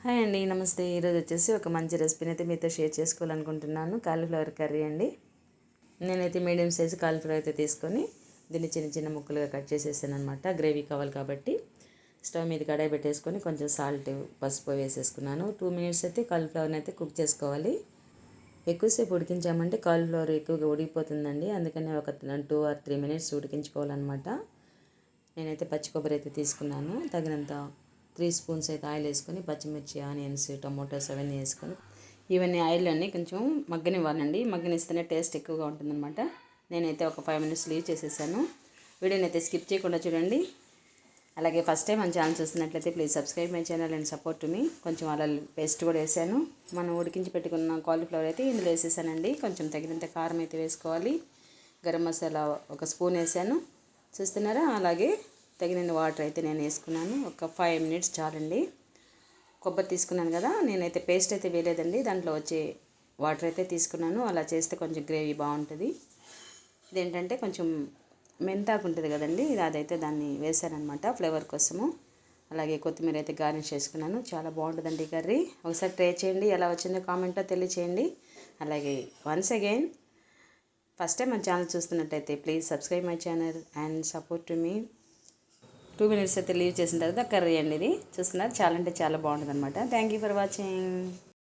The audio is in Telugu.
హాయ్ అండి, నమస్తే. ఈరోజు వచ్చేసి ఒక మంచి రెసిపీని అయితే మీతో షేర్ చేసుకోవాలనుకుంటున్నాను. కాలీఫ్లవర్ కర్రీ అండి. నేనైతే మీడియం సైజు కాలీఫ్లవర్ అయితే తీసుకొని దీన్ని చిన్న చిన్న ముక్కలుగా కట్ చేసేసాను అనమాట. గ్రేవీ కావాలి కాబట్టి స్టవ్ మీద కడాయి పెట్టేసుకొని కొంచెం సాల్ట్, పసుపు వేసేసుకున్నాను. 2 మినిట్స్ అయితే కాలీఫ్లవర్ని అయితే కుక్ చేసుకోవాలి. ఎక్కువసేపు ఉడికించామంటే కాలీఫ్లవర్ ఎక్కువగా ఉడికిపోతుందండి. అందుకని ఒక 2 or 3 మినిట్స్ ఉడికించుకోవాలన్నమాట. నేనైతే పచ్చి కొబ్బరి అయితే తీసుకున్నాను. తగినంత 3 స్పూన్స్ అయితే ఆయిల్ వేసుకొని పచ్చిమిర్చి, ఆనియన్స్, టొమాటోస్ అవన్నీ వేసుకొని ఇవన్నీ ఆయిల్లోనే కొంచెం మగ్గనివ్వాలండి. మగ్గనిస్తేనే టేస్ట్ ఎక్కువగా ఉంటుందన్నమాట. నేనైతే ఒక 5 మినిట్స్ లీవ్ చేసేసాను. వీడియోని అయితే స్కిప్ చేయకుండా చూడండి. అలాగే ఫస్ట్ టైం మన ఛానల్ చూస్తున్నట్లయితే please subscribe my channel and support me. కొంచెం అల్లం పేస్ట్ కూడా వేసాను. మనం ఉడికించి పెట్టుకున్న కాలీఫ్లవర్ అయితే ఇందులో వేసేసానండి. కొంచెం తగినంత కారం అయితే వేసుకోవాలి. గరం మసాలా ఒక స్పూన్ వేసాను, చూస్తున్నారా. అలాగే తగినన్ని వాటర్ అయితే నేను వేసుకున్నాను. ఒక 5 మినిట్స్ చాలండి. కొబ్బరి తీసుకున్నాను కదా, నేనైతే పేస్ట్ అయితే వేయలేదండి. దాంట్లో వచ్చే వాటర్ అయితే తీసుకున్నాను. అలా చేస్తే కొంచెం గ్రేవీ బాగుంటుంది. ఇదేంటంటే కొంచెం మెంతాకు ఉంటుంది కదండి, అదైతే దాన్ని వేసానమాట ఫ్లేవర్ కోసము. అలాగే కొత్తిమీర అయితే గార్నిష్ చేసుకున్నాను. చాలా బాగుంటుందండి ఈ కర్రీ. ఒకసారి ట్రై చేయండి. ఎలా వచ్చిందో కామెంట్లో తెలియచేయండి. అలాగే వన్స్ అగైన్ ఫస్ట్ టైం మన ఛానల్ చూస్తున్నట్టయితే please subscribe my channel and support to me. 2 minutes అయితే లీవ్ చేసిన తర్వాత కర్రీ అండి ఇది. చూస్తున్నారు, చాలా అంటే చాలా బాగుంటుంది అనమాట. Thank you for watching.